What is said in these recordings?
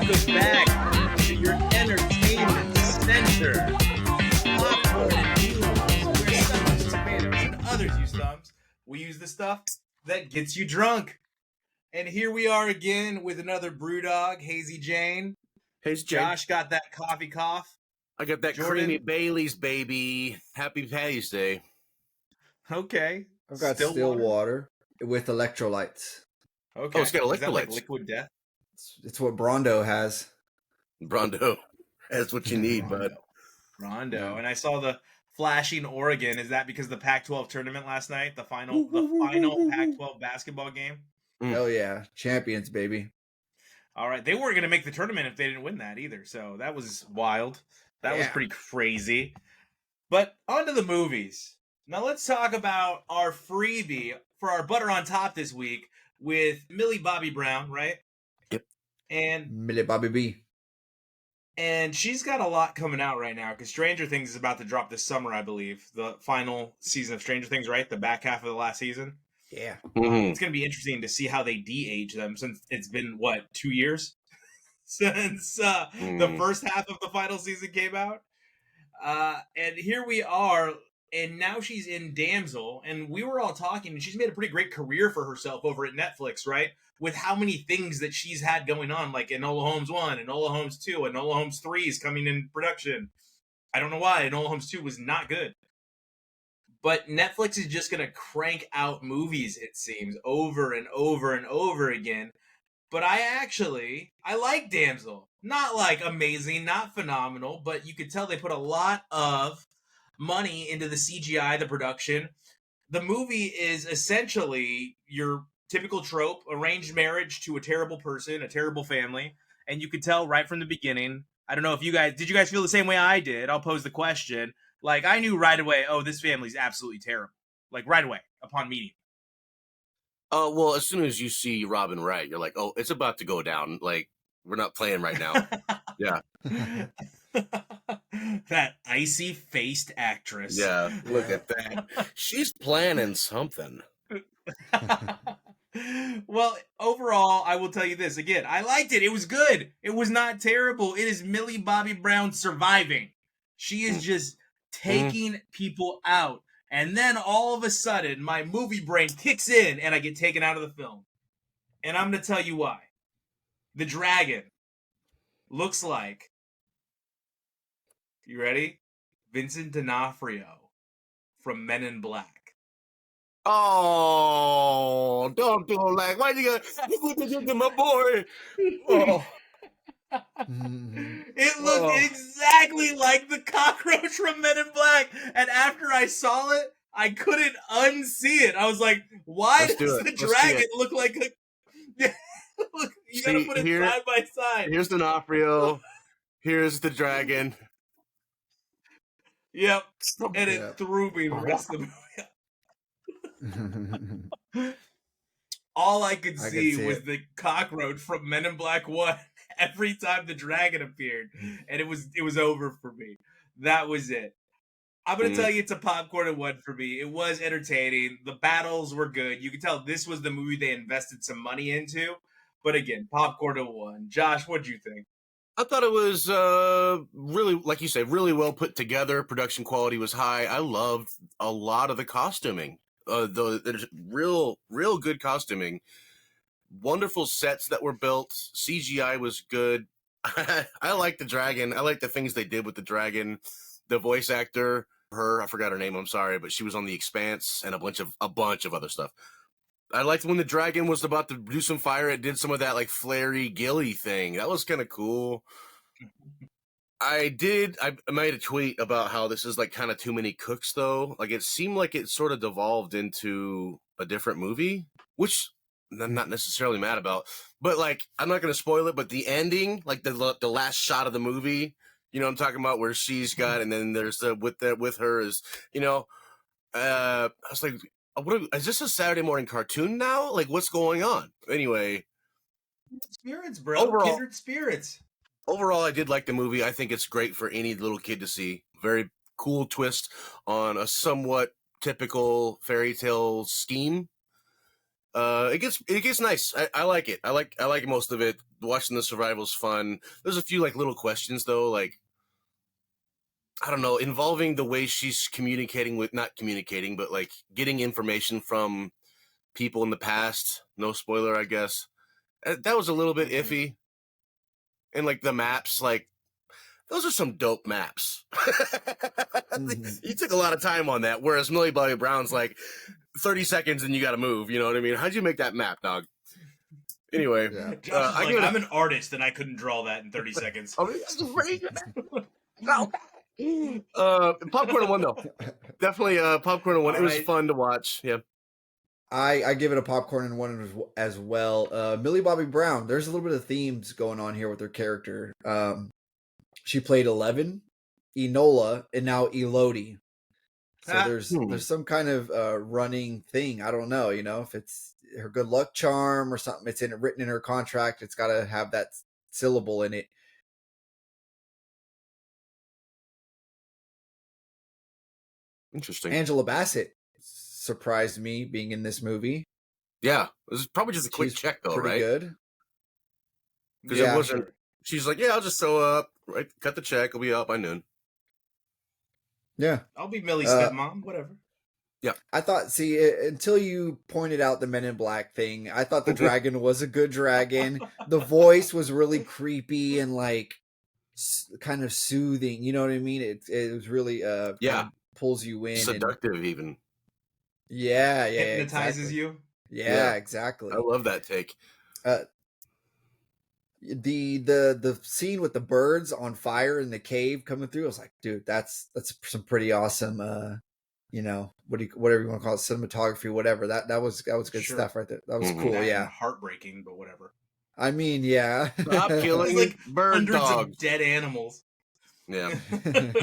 Welcome back to your entertainment center. Popcorn and noodles, where some use tomatoes and others use thumbs. We use the stuff that gets you drunk. And here we are again with another Brewdog, Hazy Jane. Hey, Josh got that coffee cough. I got that Jordan? creamy Bailey's, baby. Happy Patty's Day. Okay. I've got still water with electrolytes. Okay. Oh, it's got Is that like electrolytes. liquid death? It's what Brondo has. Brondo. That's what you need, bud. Rondo. And I saw the flashing Oregon. Is that because of the Pac-12 tournament last night? The final Pac-12 basketball game? Hell yeah. Champions, baby. All right. They weren't going to make the tournament if they didn't win that either. So that was wild. That was pretty crazy. But on to the movies. Now let's talk about our freebie for our butter on top this week with Millie Bobby Brown, right? Yep. And MillybobbiB. And she's got a lot coming out right now because Stranger Things is about to drop this summer, I believe. The final season of Stranger Things, right? The back half of the last season. Yeah. It's going to be interesting to see how they de-age them since it's been, 2 years since the first half of the final season came out. And here we are, and now she's in Damsel, and we were all talking, and she's made a pretty great career for herself over at Netflix, right? With how many things that she's had going on, like Enola Holmes 1, Enola Holmes 2, Enola Holmes 3 is coming in production. I don't know why. Enola Holmes 2 was not good. But Netflix is just going to crank out movies, it seems, over and over and over again. But I like Damsel. Not like amazing, not phenomenal, but you could tell they put a lot of money into the CGI, the production. The movie is essentially your typical trope, arranged marriage to a terrible person, a terrible family. And you could tell right from the beginning. I don't know if did you guys feel the same way I did? I'll pose the question. Like, I knew right away, oh, this family's absolutely terrible. Like, right away, upon meeting. Well, as soon as you see Robin Wright, you're like, oh, it's about to go down. Like, we're not playing right now. Yeah. That icy-faced actress. Yeah, look at that. She's planning something. Well, overall, I will tell you this. Again, I liked it. It was good. It was not terrible. It is Millie Bobby Brown surviving. She is just taking people out. And then all of a sudden, my movie brain kicks in and I get taken out of the film. And I'm going to tell you why. The dragon looks like, you ready? Vincent D'Onofrio from Men in Black. Oh, don't do it like, why'd you go to my boy? Oh. It looked exactly like the cockroach from Men in Black, and after I saw it, I couldn't unsee it. I was like, "Why does the dragon look like a?" Look, you gotta put it side by side. Here's D'Onofrio. Here's the dragon. Yep, and it threw me the rest of the movie. All I could see was the cockroach from Men in Black 1 every time the dragon appeared. And it was over for me. That was it. I'm going to tell you it's a popcorn and 1 for me. It was entertaining. The battles were good. You could tell this was the movie they invested some money into. But again, popcorn and 1. Josh, what'd you think? I thought it was really, like you say, really well put together. Production quality was high. I loved a lot of the costuming. There's real good costuming. Wonderful sets that were built. CGI was good. I like the dragon. I like the things they did with the dragon. The voice actor, I forgot her name. I'm sorry, but she was on The Expanse and a bunch of other stuff. I liked when the dragon was about to do some fire. It did some of that like flary gilly thing. That was kind of cool. I made a tweet about how this is like kind of too many cooks though. Like it seemed like it sort of devolved into a different movie, which I'm not necessarily mad about. But like I'm not going to spoil it, but the ending, like the last shot of the movie, you know what I'm talking about, where she's got, and then there's with her is, you know, I was like, is this a Saturday morning cartoon now? Like what's going on? Anyway, spirits, bro. Kindred spirits. Overall, I did like the movie. I think it's great for any little kid to see. Very cool twist on a somewhat typical fairy tale scheme. It gets nice. I like it. I like most of it. Watching the survival's fun. There's a few like little questions though, like I don't know, involving the way she's not communicating, but like getting information from people in the past. No spoiler, I guess. That was a little bit iffy. And like the maps, like those are some dope maps. You took a lot of time on that, whereas Millie Bobby Brown's like 30 seconds and you got to move. You know what I mean? How'd you make that map, dog? Anyway, I'm an artist and I couldn't draw that in 30 seconds. Popcorn and One though, definitely Popcorn and One. It was fun to watch. Yeah, I give it a popcorn and one as well. Millie Bobby Brown. There's a little bit of themes going on here with her character. She played 11, Enola, and now Elodie. So there's some kind of running thing. I don't know, if it's her good luck charm or something. It's written in her contract. It's got to have that syllable in it. Interesting. Angela Bassett surprised me being in this movie. Yeah, it was probably just a quick check though, pretty right? Good. Because it wasn't. Sure. She's like, yeah, I'll just show up. Right, cut the check. I'll be out by noon. Yeah, I'll be Millie's stepmom. Whatever. Yeah, I thought. See, until you pointed out the Men in Black thing, I thought the dragon was a good dragon. The voice was really creepy and like kind of soothing. You know what I mean? It was really kind of pulls you in, seductive even. Yeah, hypnotizes exactly. you. Yeah, exactly. I love that take. The scene with the birds on fire in the cave coming through, I was like, dude, that's some pretty awesome whatever you want to call it, cinematography, whatever. That was good stuff right there. That was cool. Yeah, heartbreaking, but whatever. I mean, yeah. Stop killing like bird hundreds dogs. of dead animals. Yeah.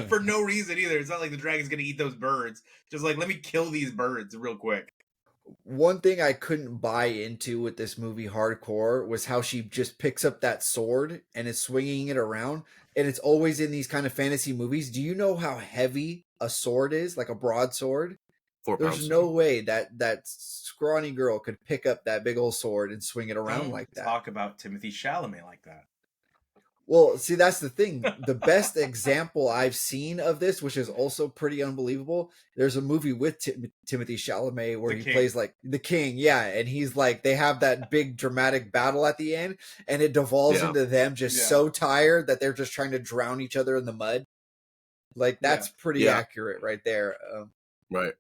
For no reason either. It's not like the dragon's gonna eat those birds. Just like, let me kill these birds real quick. One thing I couldn't buy into with this movie hardcore was how she just picks up that sword and is swinging it around. And it's always in these kind of fantasy movies. Do you know how heavy a sword is? Like a broadsword? 4 pounds. There's no way that scrawny girl could pick up that big old sword and swing it around like that. Talk about Timothy Chalamet like that. Well, see, that's the thing. The best example I've seen of this, which is also pretty unbelievable, there's a movie with Timothy Chalamet where he plays like the king. Yeah. And he's like, they have that big dramatic battle at the end and it devolves into them just so tired that they're just trying to drown each other in the mud. Like that's pretty accurate right there. Right.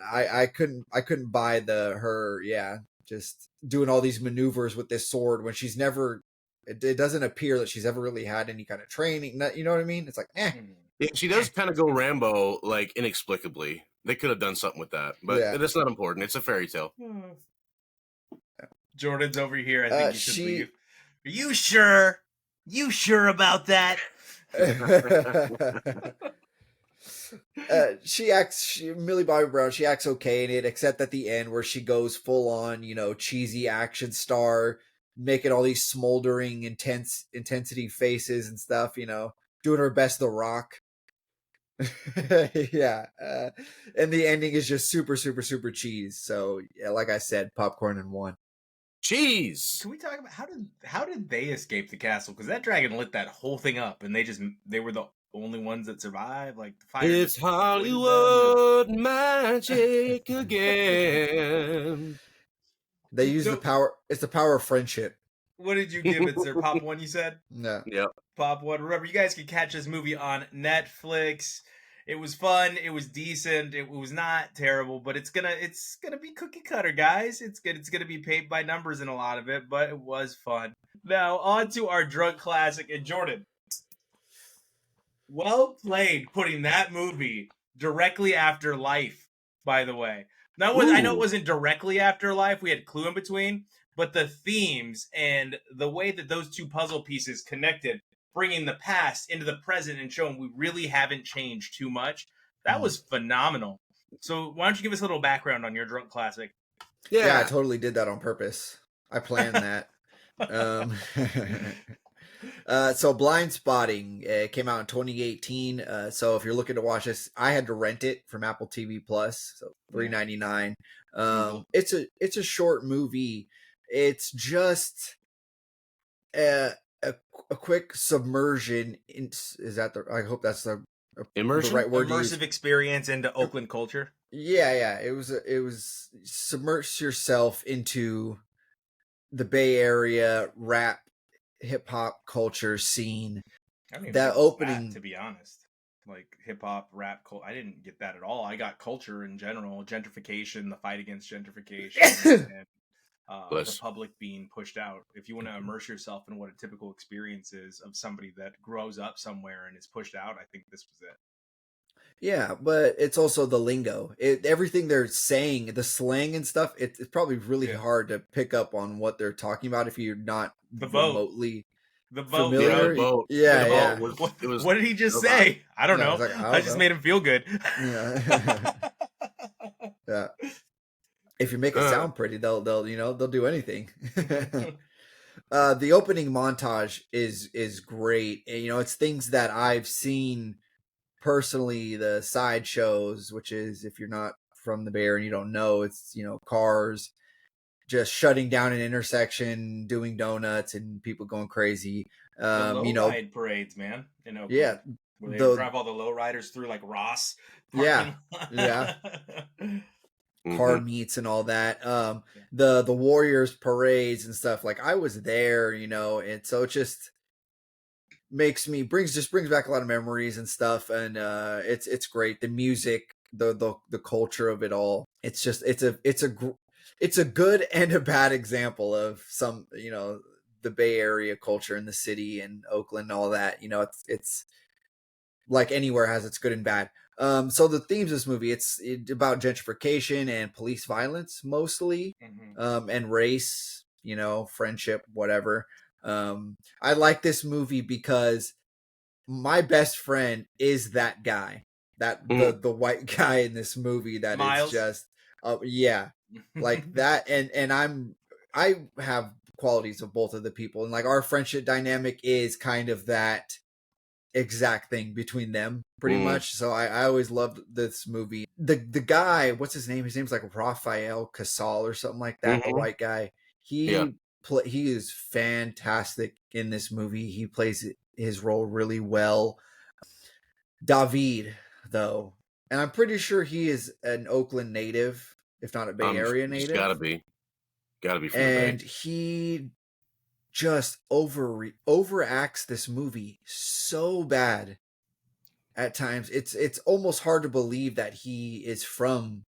I couldn't buy her just doing all these maneuvers with this sword when she's never. It doesn't appear that she's ever really had any kind of training. You know what I mean? It's like, Yeah, she does kind of go Rambo, like inexplicably. They could have done something with that, but that's not important. It's a fairy tale. Jordan's over here. I think you should leave. Are you sure? You sure about that? Millie Bobby Brown, she acts okay in it, except at the end where she goes full on, cheesy action star, making all these smoldering intensity faces and stuff, doing her best The Rock. Yeah. And the ending is just super, super, super cheese. So yeah, like I said, popcorn and one. Cheese. Can we talk about how did they escape the castle? Because that dragon lit that whole thing up, and they were the only ones that survived. Like the fire. It's Hollywood magic again. They use the power. It's the power of friendship. What did you give it, sir? Pop one, you said? No. Yep. Pop one. Remember, you guys can catch this movie on Netflix. It was fun. It was decent. It was not terrible, but it's gonna be cookie cutter, guys. It's gonna be paid by numbers in a lot of it, but it was fun. Now on to our drunk classic. And Jordan, well played putting that movie directly after Life. By the way, now I know it wasn't directly after Life. We had Clue in between, but the themes and the way that those two puzzle pieces connected, bringing the past into the present and showing we really haven't changed too much. That was phenomenal. So why don't you give us a little background on your drunk classic? Yeah, I totally did that on purpose. I planned that. So Blind Spotting came out in 2018. So if you're looking to watch this, I had to rent it from Apple TV Plus, so $3.99. It's a short movie. It's just a quick submersion. Is that the? I hope that's the Immersion? right word to use. Immersive experience into Oakland culture. Yeah. It was submerge yourself into the Bay Area rap hip hop culture scene. I don't even That think it was opening, that, to be honest. Like hip hop, rap, I didn't get that at all. I got culture in general, gentrification, the fight against gentrification, and the Bless. public being pushed out. If you want to immerse yourself in what a typical experience is of somebody that grows up somewhere and is pushed out, I think this was it. yeah, but it's also the lingo. Everything they're saying, the slang and stuff. It's probably really hard to pick up on what they're talking about if you're not The boat. remotely The boat, familiar. bro. The boat. Yeah, The yeah. boat What did he just say? I don't know. Like, I just made him feel good. Yeah. Yeah. If you make it sound pretty, they'll do anything. The opening montage is great. And, it's things that I've seen personally. The side shows, which is, if you're not from the Bay Area and you don't know, it's cars just shutting down an intersection, doing donuts, and people going crazy. The low ride parades, man, in Oakland. Yeah, where they drive all the low riders through like Ross. Yeah. Car meets and all that. The Warriors parades and stuff. Like, I was there, and so it just brings back a lot of memories and stuff. And it's great. The music, the culture of it all. It's just it's a good and a bad example of some the Bay Area culture in the city and Oakland and all that. It's like anywhere has its good and bad. So the themes of this movie, it's about gentrification and police violence mostly, and race, friendship, whatever. I like this movie because my best friend is that guy, the white guy in this movie that Miles. is just, yeah, like that. And I have qualities of both of the people, and like our friendship dynamic is kind of that exact thing between them pretty much. So I always loved this movie. The guy, what's his name? His name's like Rafael Casal or something like that. The white guy. He is fantastic in this movie. He plays his role really well. David, though, and I'm pretty sure he is an Oakland native, if not a Bay Area native. Gotta be from the Bay. And he just overacts this movie so bad at times. It's almost hard to believe that he is from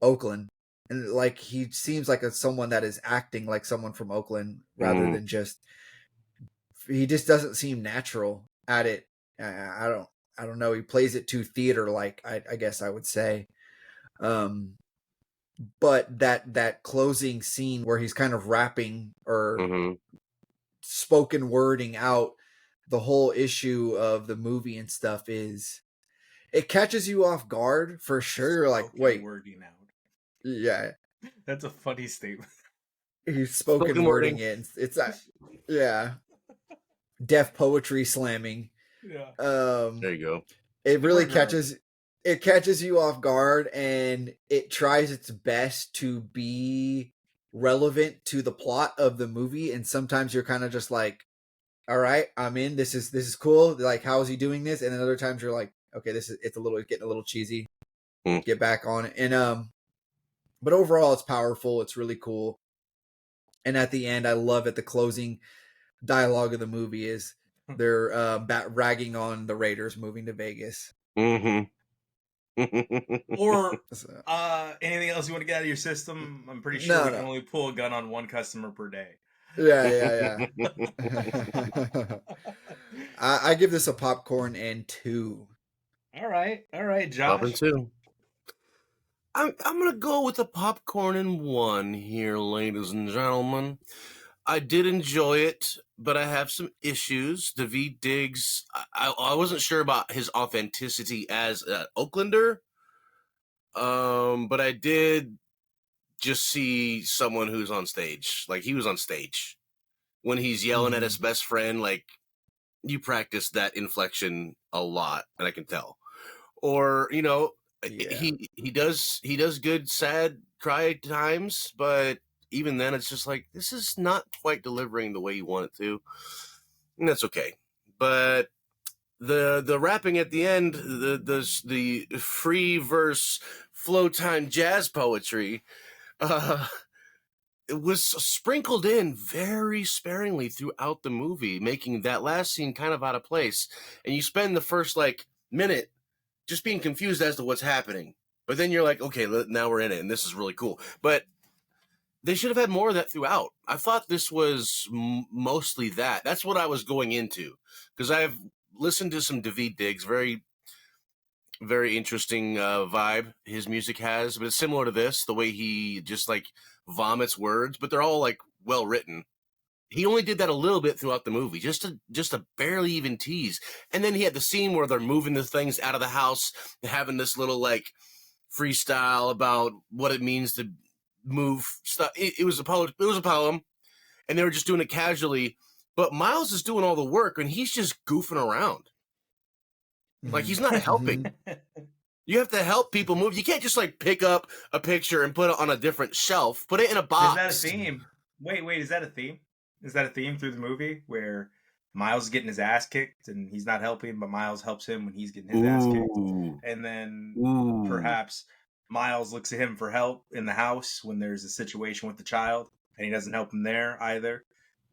Oakland, and like he seems like someone that is acting like someone from Oakland rather than he just doesn't seem natural at it. I don't know. He plays it too theater like, I guess I would say. But that closing scene where he's kind of rapping or spoken wording out the whole issue of the movie and stuff, it catches you off guard for sure. You're like, wait, wording out. Yeah, that's a funny statement. He's spoken wording it. It's deaf poetry slamming. Yeah. There you go. It really catches you off guard, and it tries its best to be relevant to the plot of the movie. And sometimes you're kind of just like, all right, I'm in. This is cool. Like, how is he doing this? And then other times you're like, okay, it's getting a little cheesy. Get back on it. And but overall it's powerful. It's really cool. And at the end, I love it. The closing dialogue of the movie is they're ragging on the Raiders moving to Vegas. Or anything else you want to get out of your system? I'm pretty sure we can only pull a gun on one customer per day. Yeah. I give this a popcorn and 2. All right, Josh. Popcorn 2. I'm gonna go with a popcorn and 1 here, ladies and gentlemen. I did enjoy it, but I have some issues. Daveed Diggs, I wasn't sure about his authenticity as an Oaklander, but I did just see someone who's on stage. Like, he was on stage when he's yelling at his best friend. Like, you practice that inflection a lot, and I can tell. Or, he does good sad cry at times, but even then, it's just like, this is not quite delivering the way you want it to. And that's okay. But the rapping at the end, the free verse flow time jazz poetry, it was sprinkled in very sparingly throughout the movie, making that last scene kind of out of place. And you spend the first like minute just being confused as to what's happening. But then you're like, okay, now we're in it, and this is really cool. But they should have had more of that throughout. I thought this was mostly that. That's what I was going into, because I've listened to some David Diggs, very, very interesting vibe his music has, but it's similar to this, the way he just like vomits words, but they're all like well written. He only did that a little bit throughout the movie, just to barely even tease. And then he had the scene where they're moving the things out of the house, having this little like freestyle about what it means to move stuff. It was a poem, and they were just doing it casually. But Miles is doing all the work, and he's just goofing around. Like, he's not helping. You have to help people move. You can't just like pick up a picture and put it on a different shelf. Put it in a box. Is that a theme? Wait, is that a theme? Is that a theme through the movie where Miles is getting his ass kicked and he's not helping, but Miles helps him when he's getting his ass kicked? And then perhaps Miles looks at him for help in the house when there's a situation with the child, and he doesn't help him there either.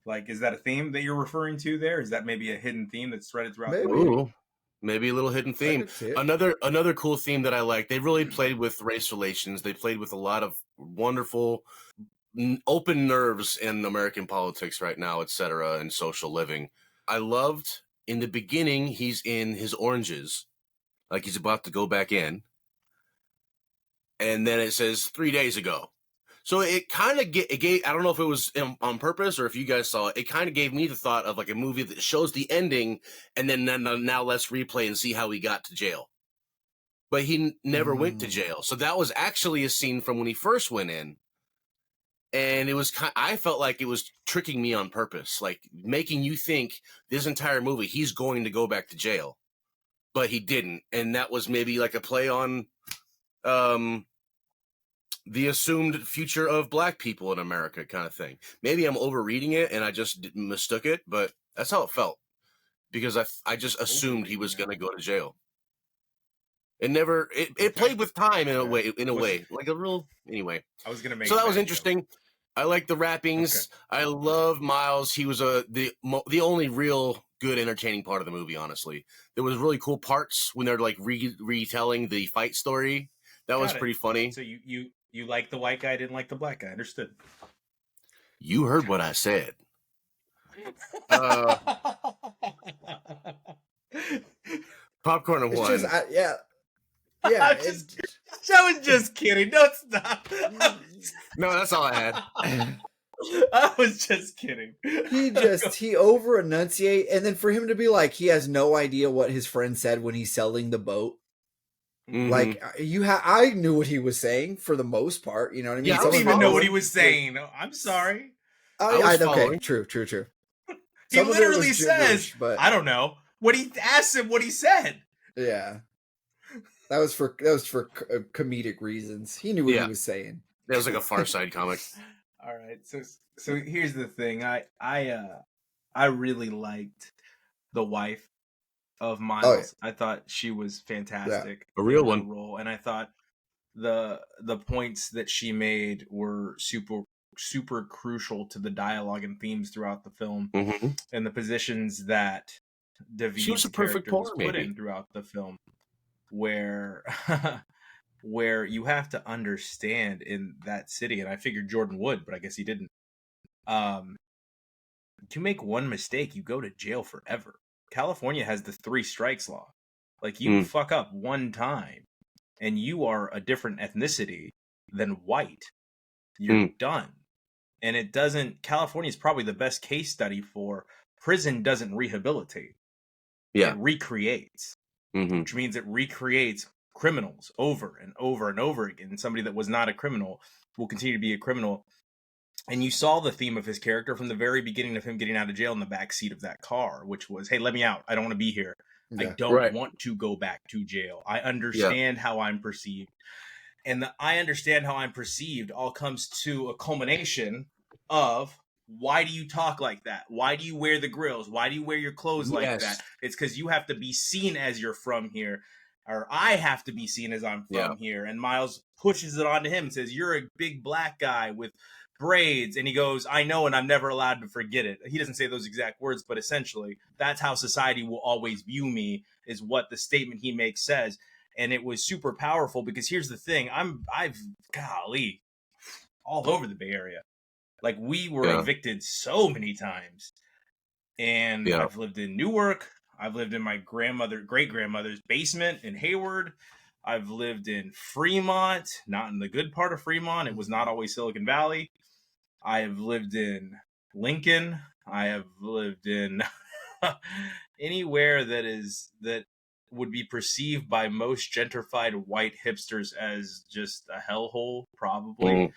Like, is that a theme that you're referring to there? Is that maybe a hidden theme that's threaded throughout the movie? Maybe a little hidden theme. Another cool theme that I like. They really played with race relations. They played with a lot of wonderful open nerves in American politics right now, etc., and social living. I loved in the beginning, he's in his oranges, like he's about to go back in. And then it says 3 days ago. So it kind of gave, I don't know if it was on purpose or if you guys saw it, it kind of gave me the thought of like a movie that shows the ending and then now let's replay and see how he got to jail. But he never went to jail. So that was actually a scene from when he first went in. And it was I felt like it was tricking me on purpose, like making you think this entire movie he's going to go back to jail. But he didn't. And that was maybe like a play on the assumed future of black people in America kind of thing. Maybe I'm overreading it and I just mistook it, but that's how it felt. Because I just assumed he was going to go to jail. It played with time in a way, like a real, anyway. I was going to make so that was interesting. Joke. I like the rappings. Okay. I love Miles. He was the only real good entertaining part of the movie, honestly. There was really cool parts when they're like retelling the fight story. That was pretty funny. So you like the white guy, didn't like the black guy. Understood. You heard what I said. Popcorn and one. Yeah. I was just kidding. Don't stop. No, that's all I had. I was just kidding. He over enunciate, and then for him to be like he has no idea what his friend said when he's selling the boat. Mm-hmm. Like I knew what he was saying for the most part. You know what I mean? Yeah, I don't even know what he was saying. I'm sorry. Okay, true. He literally says, but I don't know. What he asked him what he said. Yeah. That was for comedic reasons. He knew what he was saying. That was like a Far Side comic. All right, so here's the thing. I really liked the wife of Miles. Oh, yeah. I thought she was fantastic. Yeah. A real one. Role, and I thought the points that she made were super crucial to the dialogue and themes throughout the film, and the positions that David's character was put in throughout the film. Where you have to understand in that city, and I figured Jordan would, but I guess he didn't. To make one mistake, you go to jail forever. California has the 3 strikes law. Like, you fuck up one time, and you are a different ethnicity than white. You're done. And it doesn't. California is probably the best case study for prison doesn't rehabilitate. Yeah, it recreates. Which means it recreates criminals over and over and over again. And somebody that was not a criminal will continue to be a criminal. And you saw the theme of his character from the very beginning of him getting out of jail in the back seat of that car, which was, hey, let me out. I don't want to be here. Yeah, I don't want to go back to jail. I understand how I'm perceived. and the I understand how I'm perceived all comes to a culmination of, why do you talk like that? Why do you wear the grills? Why do you wear your clothes like that? It's because you have to be seen as you're from here, or I have to be seen as I'm from here. And Miles pushes it onto him and says, you're a big black guy with braids. And he goes, I know, and I'm never allowed to forget it. He doesn't say those exact words, but essentially that's how society will always view me, is what the statement he makes says. And it was super powerful, because here's the thing. I've golly, all over the Bay Area. Like, we were evicted so many times. And I've lived in Newark. I've lived in my great-grandmother's basement in Hayward. I've lived in Fremont, not in the good part of Fremont. It was not always Silicon Valley. I have lived in Lincoln. I have lived in anywhere that would be perceived by most gentrified white hipsters as just a hellhole, probably.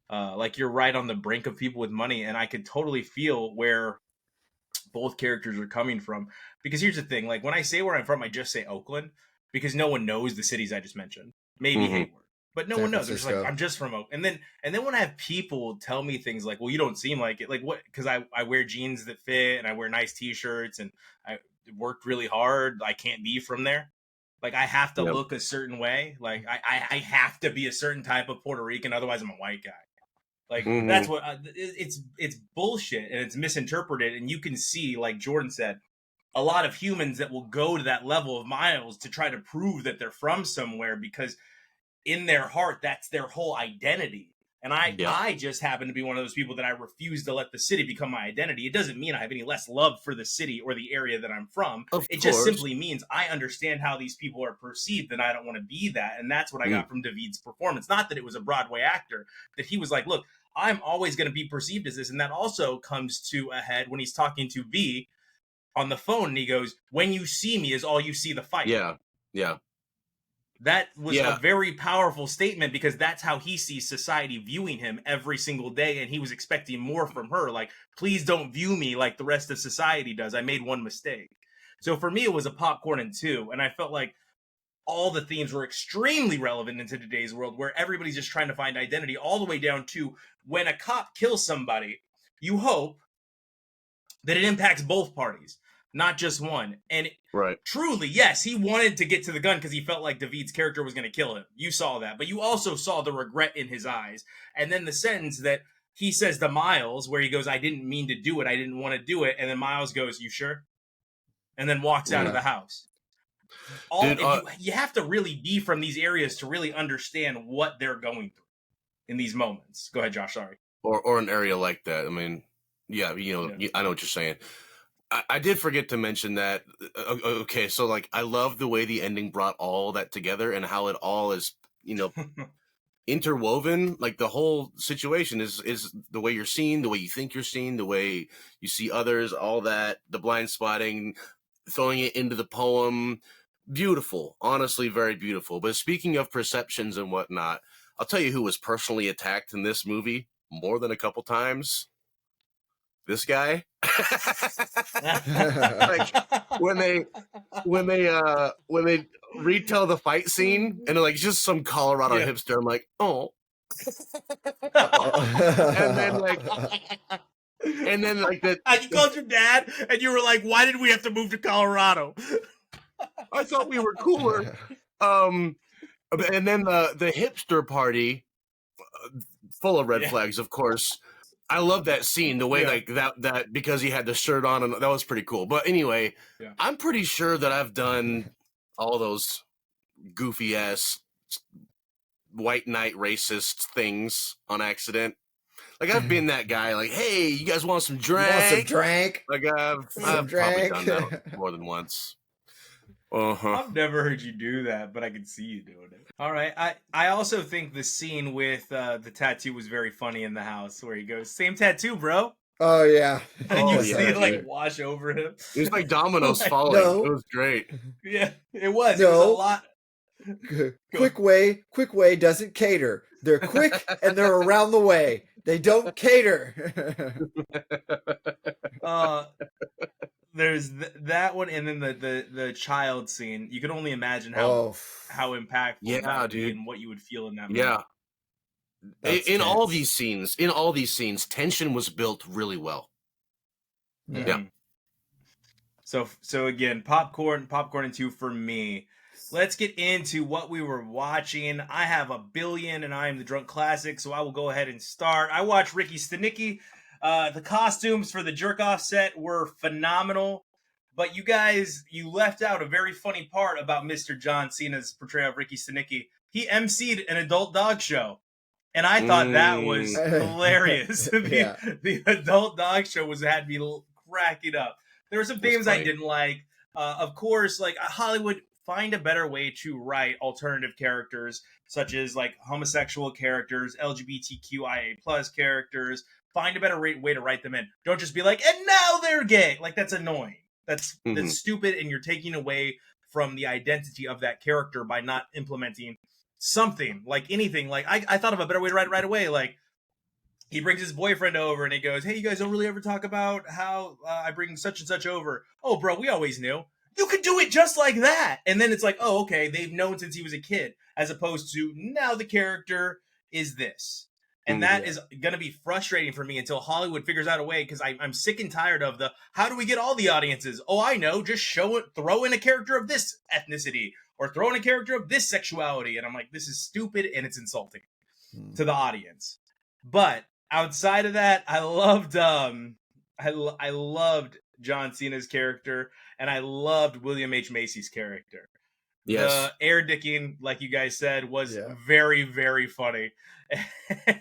Like, you're right on the brink of people with money, and I could totally feel where both characters are coming from. Because here's the thing, like, when I say where I'm from, I just say Oakland, because no one knows the cities I just mentioned. Maybe Hayward, but no one knows. They're just like, I'm just from Oakland. And then when I have people tell me things like, well, you don't seem like it. Like, what? Because I wear jeans that fit, and I wear nice t-shirts, and I worked really hard. I can't be from there. Like, I have to look a certain way. Like, I have to be a certain type of Puerto Rican, otherwise I'm a white guy. Like, that's what it's bullshit, and it's misinterpreted. And you can see, like Jordan said, a lot of humans that will go to that level of Miles to try to prove that they're from somewhere, because in their heart, that's their whole identity. And I just happen to be one of those people that I refuse to let the city become my identity. It doesn't mean I have any less love for the city or the area that I'm from. It just simply means I understand how these people are perceived, and I don't want to be that. And that's what I got from David's performance. Not that it was a Broadway actor, that he was like, look, I'm always going to be perceived as this. And that also comes to a head when he's talking to V on the phone, and he goes, when you see me is all you see the fight. That was a very powerful statement, because that's how he sees society viewing him every single day. And he was expecting more from her. Like, please don't view me like the rest of society does. I made one mistake. So for me, it was a popcorn and two. And I felt like all the themes were extremely relevant into today's world, where everybody's just trying to find identity, all the way down to when a cop kills somebody, you hope that it impacts both parties, not just one. And truly, yes, he wanted to get to the gun because he felt like David's character was going to kill him. You saw that, but you also saw the regret in his eyes. And then the sentence that he says to Miles, where he goes, I didn't mean to do it. I didn't want to do it. And then Miles goes, you sure? And then walks out of the house. You have to really be from these areas to really understand what they're going through in these moments. Go ahead, Josh. Sorry. Or an area like that. I mean, I know what you're saying. I did forget to mention that. Okay, so like, I love the way the ending brought all that together, and how it all is, interwoven. Like, the whole situation is the way you're seen, the way you think you're seen, the way you see others, all that, the blind spotting, throwing it into the poem. Beautiful, honestly, very beautiful. But speaking of perceptions and whatnot, I'll tell you who was personally attacked in this movie more than a couple times. This guy. Like, when they retell the fight scene, and they're like, just some Colorado hipster, I'm like, oh. and then like that, you called your dad and you were like, why did we have to move to Colorado? I thought we were cooler. And then the hipster party, full of red flags, of course. I love that scene, the way like that because he had the shirt on, and that was pretty cool. But anyway, I'm pretty sure that I've done all those goofy ass white knight racist things on accident. Like, I've been that guy. Like, hey, you guys want some drink? You want some drink? Like, I've probably done that more than once. I've never heard you do that, but I can see you doing it. All right. I also think the scene with the tattoo was very funny in the house, where he goes, same tattoo, bro. Oh, yeah. And you see it like wash over him. It was like dominoes falling. No. It was great. Yeah, it was. No. It was a lot. Quick way doesn't cater. They're quick and they're around the way. They don't cater. there's that one, and then the child scene. You can only imagine how impactful that would be and what you would feel in that moment. Yeah. In all these scenes, tension was built really well. Yeah. So again, popcorn and 2 for me. Let's get into what we were watching. I have a billion, and I am the drunk classic, so I will go ahead and start. I watched Ricky Stenicki. The costumes for the jerk-off set were phenomenal, but you guys, you left out a very funny part about Mr. John Cena's portrayal of Ricky Stenicki. He emceed an adult dog show, and I thought that was hilarious. The adult dog show had me cracking up. There were some themes I didn't like. Of course, like Hollywood, find a better way to write alternative characters, such as like homosexual characters, LGBTQIA plus characters. Find a better way to write them in. Don't just be like, and now they're gay. Like, that's annoying. That's stupid, and you're taking away from the identity of that character by not implementing something, like anything. Like, I thought of a better way to write it right away. Like, he brings his boyfriend over, and he goes, hey, you guys don't really ever talk about how I bring such and such over. Oh, bro, we always knew. You could do it just like that. And then it's like, oh, okay, they've known since he was a kid, as opposed to now the character is this. And that is going to be frustrating for me until Hollywood figures out a way, because I'm sick and tired of the, how do we get all the audiences? Oh, I know, just show it, throw in a character of this ethnicity, or throw in a character of this sexuality. And I'm like, this is stupid, and it's insulting to the audience. But outside of that, I loved I loved John Cena's character, and I loved William H. Macy's character. Yes. The air dicking, like you guys said, was very, very funny.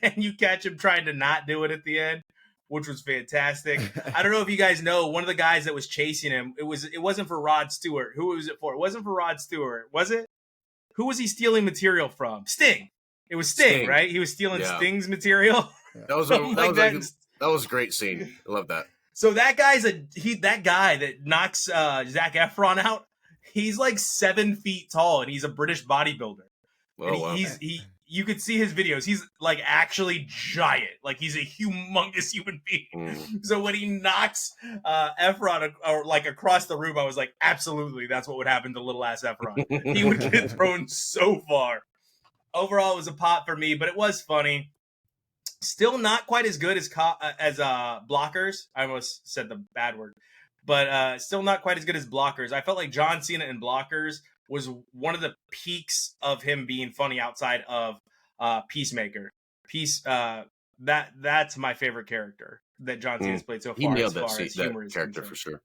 And you catch him trying to not do it at the end, which was fantastic. I don't know if you guys know, one of the guys that was chasing him, it wasn't for Rod Stewart. Who was it for? It wasn't for Rod Stewart, was it? Who was he stealing material from? Sting. It was Sting. Right? He was stealing Sting's material. That was a great scene. I love that. So that guy's that guy that knocks Zac Efron out. He's like 7 feet tall, and he's a British bodybuilder. Oh, and you could see his videos. He's like actually giant. Like, he's a humongous human being. So when he knocks Efron or like across the room, I was like, absolutely, that's what would happen to little ass Efron. He would get thrown so far. Overall, it was a pop for me, but it was funny. Still not quite as good as Blockers. I almost said the bad word, but still not quite as good as Blockers. I felt like John Cena in Blockers was one of the peaks of him being funny outside of Peacemaker. That's my favorite character that John Cena's played so far. He nailed that character for sure.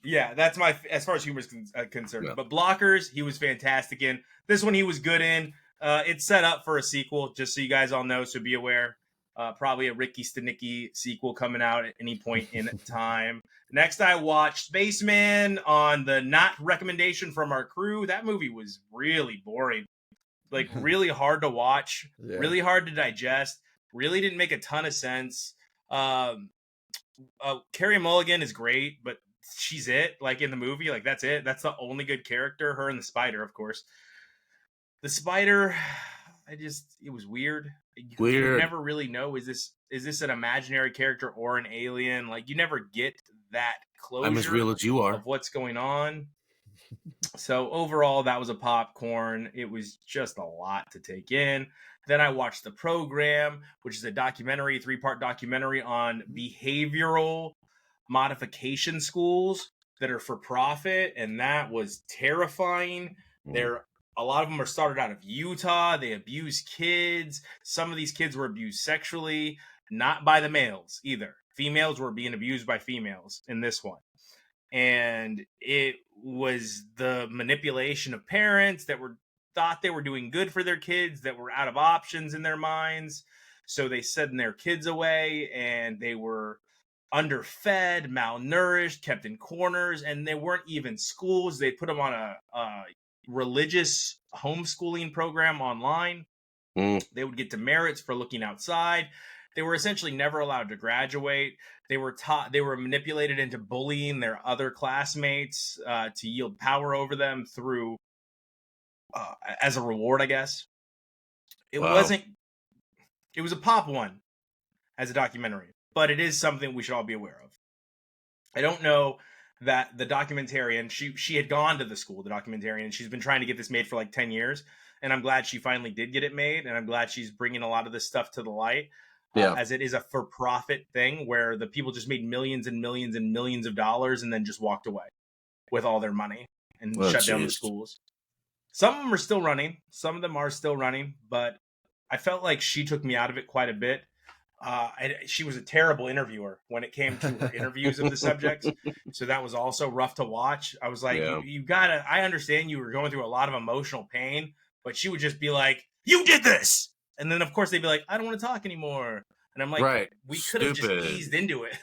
Yeah, that's as far as humor is concerned. Yeah. But Blockers, he was fantastic in. This one he was good in. It's set up for a sequel, just so you guys all know, so be aware. Probably a Ricky Stenicki sequel coming out at any point in time. Next, I watched Spaceman on the not recommendation from our crew. That movie was really boring. Like, really hard to watch, really hard to digest, really didn't make a ton of sense. Carey Mulligan is great, but she's it. Like, in the movie, like, that's it. That's the only good character. Her and the spider, of course. The spider, it was weird. You never really know, is this an imaginary character or an alien? Like, you never get that closure. I'm as real as you are. Of what's going on. So overall, that was a popcorn. It was just a lot to take in. Then I watched The Program, which is a documentary, 3-part documentary on behavioral modification schools that are for profit, and that was terrifying. A lot of them are started out of Utah. They abuse kids. Some of these kids were abused sexually, not by the males either. Females were being abused by females in this one. And it was the manipulation of parents that thought they were doing good for their kids, that were out of options in their minds. So they sent their kids away, and they were underfed, malnourished, kept in corners, and they weren't even schools. They put them on a religious homeschooling program online. They would get demerits for looking outside. They were essentially never allowed to graduate. They were manipulated into bullying their other classmates to yield power over them through as a reward, I guess. It was a pop one as a documentary, but it is something we should all be aware of. I don't know that the documentarian, she had gone to the school, the documentarian, and she's been trying to get this made for like 10 years. And I'm glad she finally did get it made. And I'm glad she's bringing a lot of this stuff to the light. As it is a for-profit thing where the people just made millions and millions and millions of dollars and then just walked away with all their money and shut down the schools. Some of them are still running. Some of them are still running, but I felt like she took me out of it quite a bit. She was a terrible interviewer when it came to her interviews of the subjects. So that was also rough to watch. I was like, you gotta, I understand you were going through a lot of emotional pain, but she would just be like, you did this. And then, of course, they'd be like, I don't want to talk anymore. And I'm like, we could have just eased into it.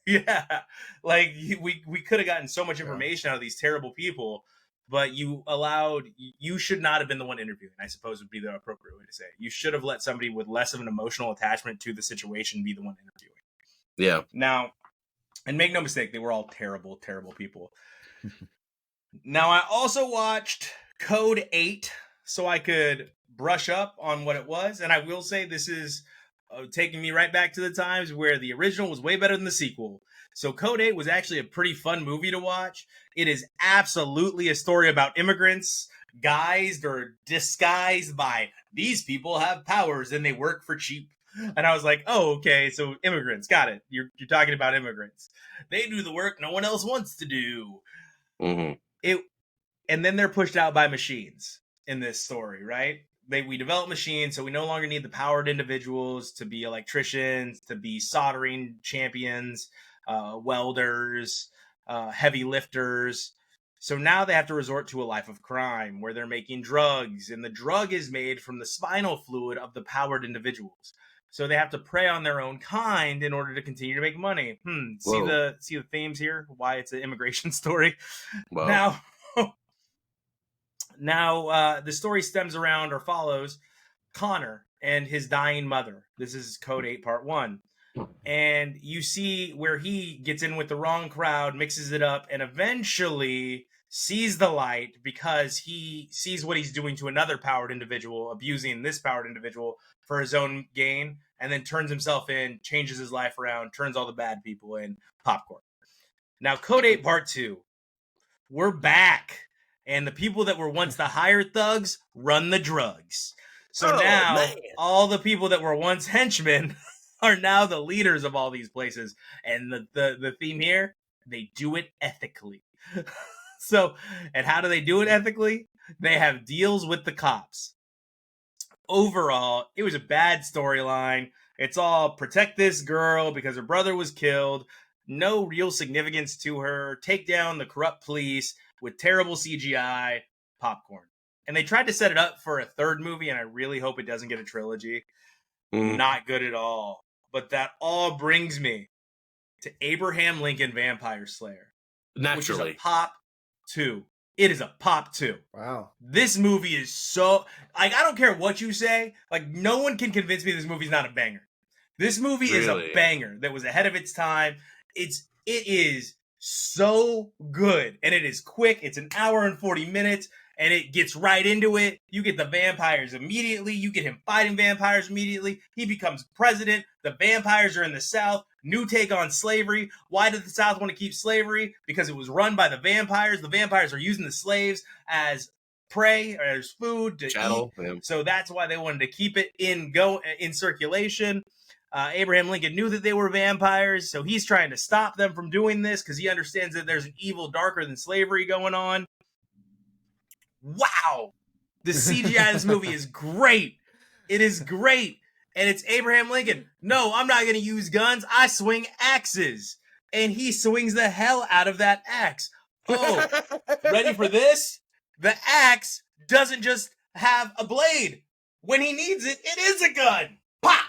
Yeah. Like, we could have gotten so much information out of these terrible people, but you should not have been the one interviewing, I suppose would be the appropriate way to say it. You should have let somebody with less of an emotional attachment to the situation be the one interviewing. Yeah. Now, and make no mistake, they were all terrible, terrible people. Now, I also watched Code 8 so I could brush up on what it was. And I will say this is taking me right back to the times where the original was way better than the sequel. So Code 8 was actually a pretty fun movie to watch. It is absolutely a story about immigrants, guised or disguised by these people have powers and they work for cheap. And I was like, oh, okay, so immigrants, got it. You're talking about immigrants. They do the work no one else wants to do. Mm-hmm. And then they're pushed out by machines in this story, right? We develop machines, so we no longer need the powered individuals to be electricians, to be soldering champions, welders, heavy lifters. So now they have to resort to a life of crime where they're making drugs, and the drug is made from the spinal fluid of the powered individuals. So they have to prey on their own kind in order to continue to make money. See the themes here? Why it's an immigration story? Wow. Now, the story stems around or follows Connor and his dying mother. This is Code 8 Part 1. And you see where he gets in with the wrong crowd, mixes it up, and eventually sees the light because he sees what he's doing to another powered individual, abusing this powered individual for his own gain, and then turns himself in, changes his life around, turns all the bad people in. Popcorn. Now, Code 8 Part 2. We're back. And the people that were once the hired thugs run the drugs. So now all the people that were once henchmen are now the leaders of all these places. And the theme here, they do it ethically. So, and how do they do it ethically? They have deals with the cops. Overall, it was a bad storyline. It's all protect this girl because her brother was killed. No real significance to her. Take down the corrupt police. With terrible CGI, popcorn. And they tried to set it up for a third movie, and I really hope it doesn't get a trilogy. Not good at all. But that all brings me to Abraham Lincoln Vampire Slayer. Naturally. Which is a pop 2. It is a pop 2. Wow. This movie is so... Like, I don't care what you say. Like, no one can convince me this movie's not a banger. This movie is a banger that was ahead of its time. It is... so good, and it is quick. It's an hour and 40 minutes, and it gets right into it. You get the vampires immediately. You get him fighting vampires immediately. He becomes president. The vampires are in the South. New take on slavery. Why did the South want to keep slavery? Because it was run by the vampires. The vampires are using the slaves as prey or as food to eat. Yeah. So that's why they wanted to keep it in circulation. Abraham Lincoln knew that they were vampires, so he's trying to stop them from doing this because he understands that there's an evil darker than slavery going on. Wow! The CGI in this movie is great. It is great. And it's Abraham Lincoln. No, I'm not going to use guns. I swing axes. And he swings the hell out of that axe. Oh, ready for this? The axe doesn't just have a blade. When he needs it, it is a gun. Pop!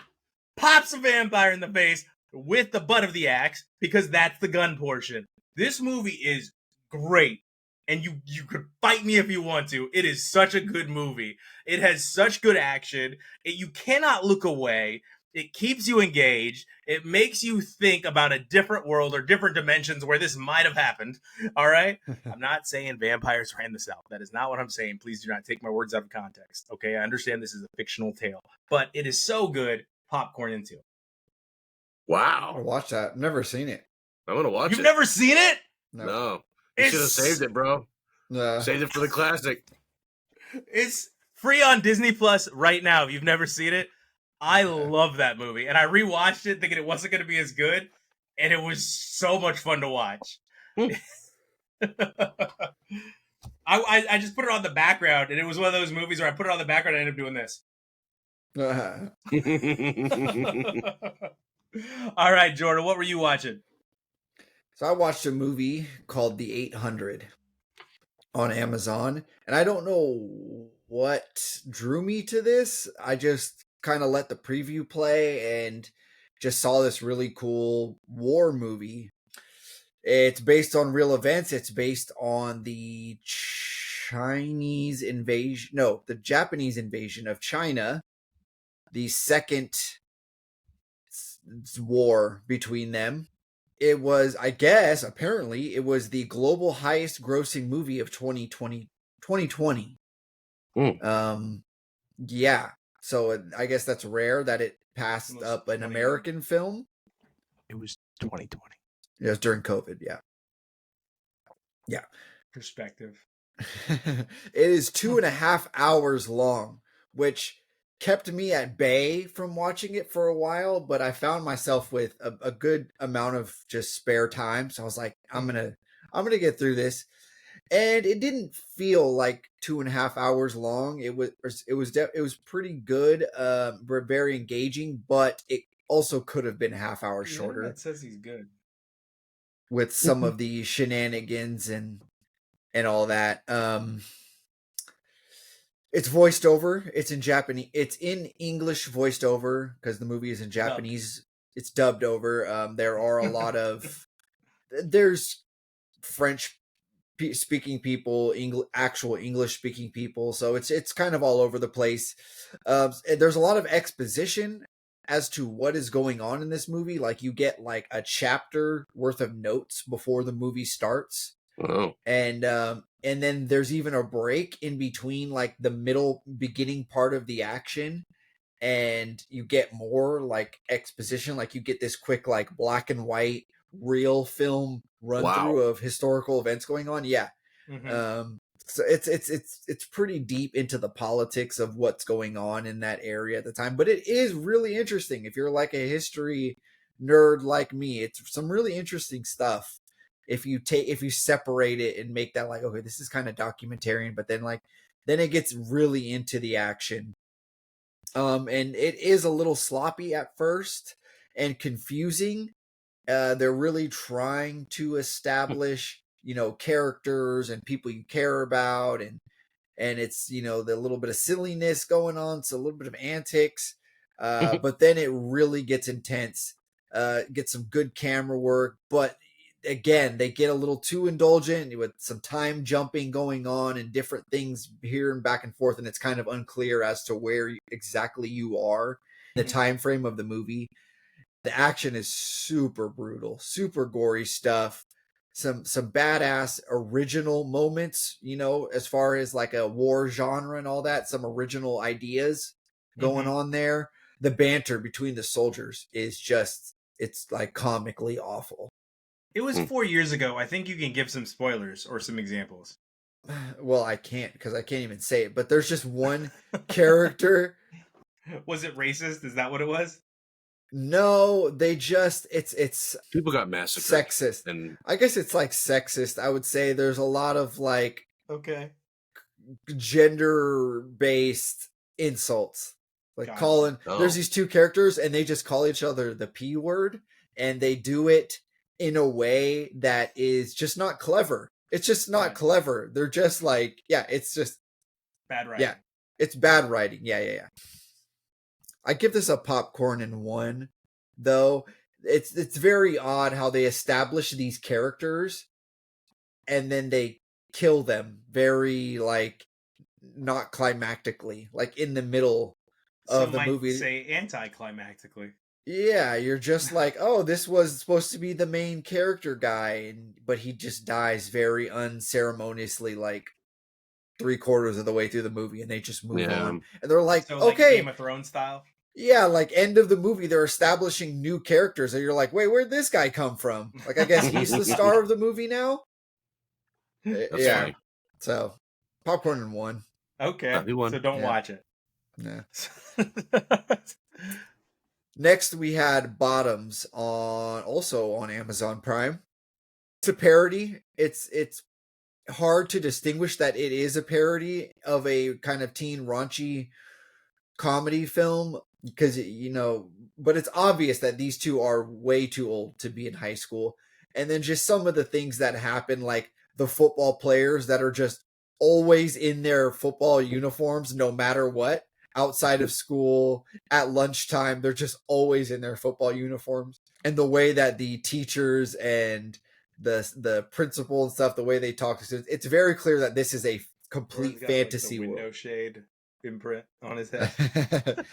Pops a vampire in the face with the butt of the axe because that's the gun portion. This movie is great. And you could fight me if you want to. It is such a good movie. It has such good action. You cannot look away. It keeps you engaged. It makes you think about a different world or different dimensions where this might have happened. All right? I'm not saying vampires ran the South. That is not what I'm saying. Please do not take my words out of context. Okay? I understand this is a fictional tale. But it is so good. Popcorn into. Wow. I'll watch that. I've never seen it. I'm going to watch it. You've never seen it? No. You should have saved it, bro. Saved it for the classic. It's free on Disney Plus right now. If you've never seen it, I love that movie, and I rewatched it thinking it wasn't going to be as good, and it was so much fun to watch. I just put it on the background, and it was one of those movies where I put it on the background and I ended up doing this. All right, Jordan, what were you watching? So I watched a movie called The 800 on Amazon, and I don't know what drew me to this. I just kind of let the preview play and just saw this really cool war movie. It's based on real events. It's based on the Japanese invasion of China, the second war between them. It was, I guess, apparently, it was the global highest grossing movie of 2020. Yeah. So I guess that's rare that it passed up an American film. It was 2020. It was during COVID, yeah. Yeah. Perspective. It is 2.5 hours long, which kept me at bay from watching it for a while, but I found myself with a good amount of just spare time. So I was like, I'm gonna get through this. And it didn't feel like 2.5 hours long. It was pretty good, very engaging, but it also could have been a half hour shorter. That says he's good. With some of the shenanigans and all that. It's voiced over. It's in Japanese. It's in English voiced over because the movie is in Japanese. It's dubbed over. There are a lot of there's French speaking people, actual English speaking people. So it's kind of all over the place. There's a lot of exposition as to what is going on in this movie. Like you get like a chapter worth of notes before the movie starts. Oh. And then there's even a break in between like the beginning part of the action, and you get more like exposition. Like you get this quick like black and white real film run through of historical events going on. Yeah. Mm-hmm. So it's pretty deep into the politics of what's going on in that area at the time, but it is really interesting. If you're like a history nerd like me, it's some really interesting stuff. If you separate it and make that like, okay, this is kind of documentarian, but then it gets really into the action. And it is a little sloppy at first and confusing. They're really trying to establish, characters and people you care about, and it's, the little bit of silliness going on, so a little bit of antics, but then it really gets intense. Get some good camera work, but again, they get a little too indulgent with some time jumping going on and different things here and back and forth, and it's kind of unclear as to where exactly you are in the time frame of the movie. The action is super brutal, super gory stuff. Some badass original moments, as far as like a war genre and all that, some original ideas going on there. The banter between the soldiers is just, it's like comically awful. It was 4 years ago. I think you can give some spoilers or some examples. Well, I can't because I can't even say it, but there's just one character. Was it racist? Is that what it was? No, they just it's people got massacred. Sexist. And I guess it's like sexist. I would say there's a lot of like gender based insults. Like there's these two characters and they just call each other the P word, and they do it in a way that is just not clever. It's just not clever. They're just like, it's just bad writing. Yeah, it's bad writing. Yeah. I give this a popcorn in 1, though. It's very odd how they establish these characters and then they kill them very like not climactically, like in the middle of the movie. Say anticlimactically. Yeah, you're just like, oh, this was supposed to be the main character guy, but he just dies very unceremoniously, like 3/4 of the way through the movie, and they just move on. And they're like, so, okay, Game of Thrones style. Yeah, like end of the movie, they're establishing new characters, and you're like, wait, where'd this guy come from? Like, I guess he's the star of the movie now. That's Yeah. funny. So, popcorn in one. Okay, so don't watch it. Yeah. Next, we had Bottoms also on Amazon Prime. It's a parody. It's hard to distinguish that it is a parody of a kind of teen raunchy comedy film because but it's obvious that these two are way too old to be in high school. And then just some of the things that happen, like the football players that are just always in their football uniforms no matter what, outside of school, at lunchtime, they're just always in their football uniforms. And the way that the teachers and the principal and stuff, the way they talk to students, it's very clear that this is a complete fantasy window world. Shade imprint on his head.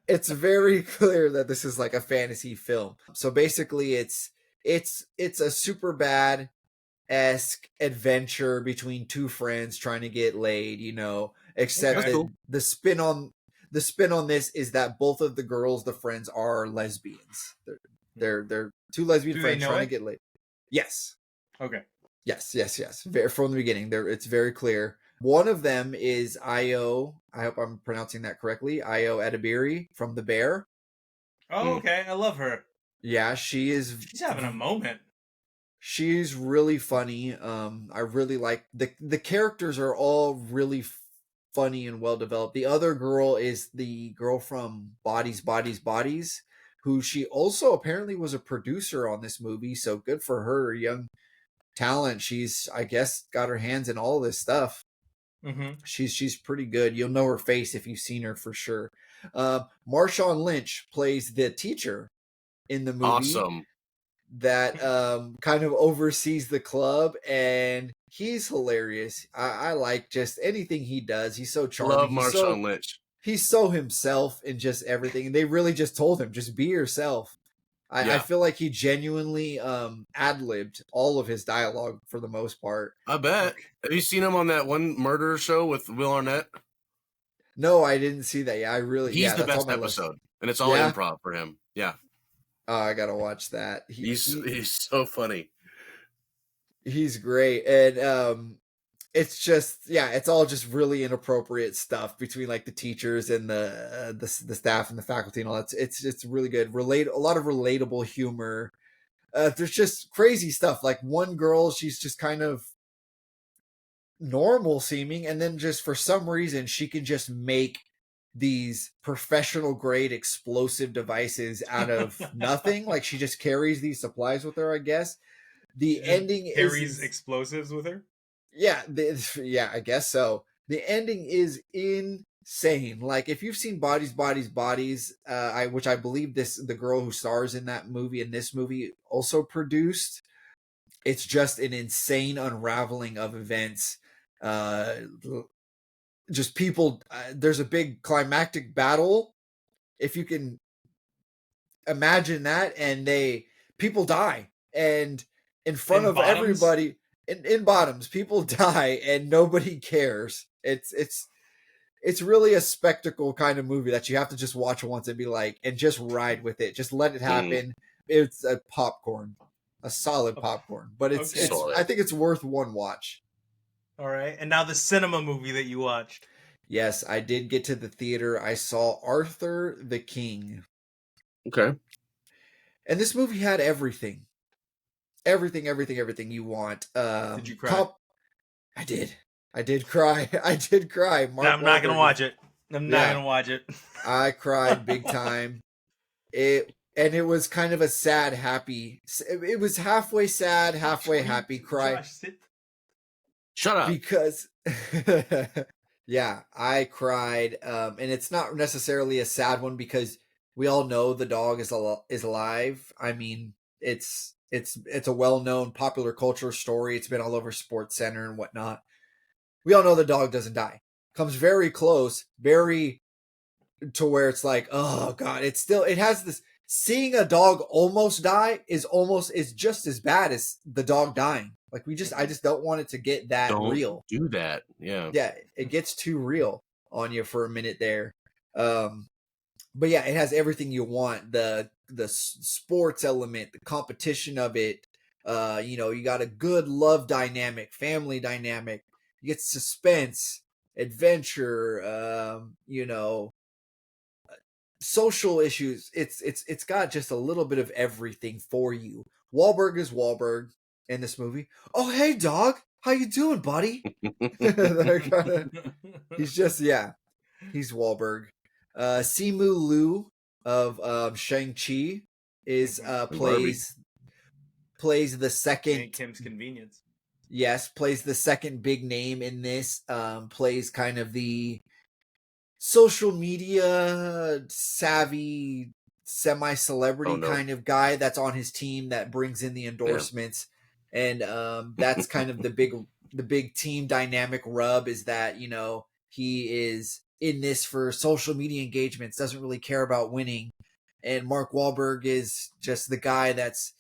It's very clear that this is like a fantasy film. So basically it's a super bad-esque adventure between two friends trying to get laid, except that the spin on this is that both of the girls, the friends, are lesbians. They're two lesbian friends trying to get laid. Yes. Okay. Yes. From the beginning, it's very clear. One of them is Io. I hope I'm pronouncing that correctly. Io Edebiri from The Bear. Oh, okay. I love her. Yeah, she's having a moment. She's really funny. I really like the characters are all really funny and well developed. The other girl is the girl from Bodies, who she also apparently was a producer on this movie. So good for her, young talent. She's, I guess, got her hands in all this stuff. Mm-hmm. She's pretty good. You'll know her face if you've seen her for sure. Marshawn Lynch plays the teacher in the movie. Awesome. That kind of oversees the club, and he's hilarious. I like just anything he does. He's so charming. Love Marshawn Lynch. He's so himself in just everything. And they really just told him, just be yourself. I feel like he genuinely ad-libbed all of his dialogue for the most part. I bet. Have you seen him on that one murder show with Will Arnett? No, I didn't see that. Yeah, He's the best episode, and it's all improv for him. Yeah. Oh, I gotta watch that. He's so funny. He's great, and it's just it's all just really inappropriate stuff between like the teachers and the staff and the faculty and all that. It's really good. A lot of relatable humor. There's just crazy stuff. Like one girl, she's just kind of normal seeming, and then just for some reason she can just make these professional grade explosive devices out of nothing. Like she just carries these supplies with her, I guess. The ending carries explosives with her. Yeah, I guess so. The ending is insane. Like if you've seen Bodies, which I believe the girl who stars in that movie in this movie also produced. It's just an insane unraveling of events. Just people. There's a big climactic battle, if you can imagine that, and people die, and in front of everybody. In Bottoms, people die and nobody cares. It's really a spectacle kind of movie that you have to just watch once and be like, and just ride with it. Just let it happen. It's a solid popcorn, but it's I think it's worth one watch. All right. And now the cinema movie that you watched. Yes, I did get to the theater. I saw Arthur the King. Okay. And this movie had everything. Everything you want. Did you cry? I did cry. I'm not gonna watch it. I'm not gonna watch it. I cried big time. It was kind of a sad, happy. It was halfway sad, halfway happy cry. Josh, sit. Shut up. Because I cried, and it's not necessarily a sad one because we all know the dog is alive. I mean, it's a well-known popular culture story. It's been all over Sports Center and whatnot. We all know the dog doesn't die. Comes very close, very to where it's like, oh God, it has this. Seeing a dog almost die is just as bad as the dog dying. Like I just don't want it to get that real. Do that. Yeah. Yeah. It gets too real on you for a minute there. but yeah, it has everything you want. The sports element, the competition of it. You got a good love dynamic, family dynamic. You get suspense, adventure. Social issues. It's got just a little bit of everything for you. Wahlberg is Wahlberg in this movie. Oh, hey, dog, how you doing, buddy? He's just he's Wahlberg. Simu Liu of Shang-Chi is plays the second Kim's Convenience. Yes, plays the second big name in this. Plays kind of the social media savvy semi-celebrity kind of guy that's on his team that brings in the endorsements. And that's kind of the big team dynamic rub is that, he is in this for social media engagements, doesn't really care about winning. And Mark Wahlberg is just the guy that's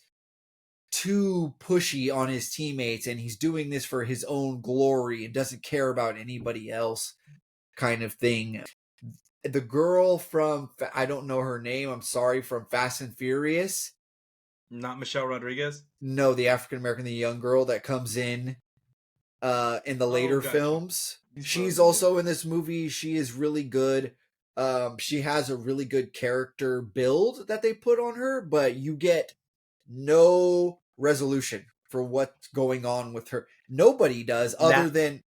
too pushy on his teammates, and he's doing this for his own glory and doesn't care about anybody else kind of thing. The girl from, I don't know her name, I'm sorry, from Fast and Furious. Not Michelle Rodriguez? No, the African-American, the young girl that comes in the later films. She's also in this movie. She is really good. She has a really good character build that they put on her, but you get no resolution for what's going on with her. Nobody does other than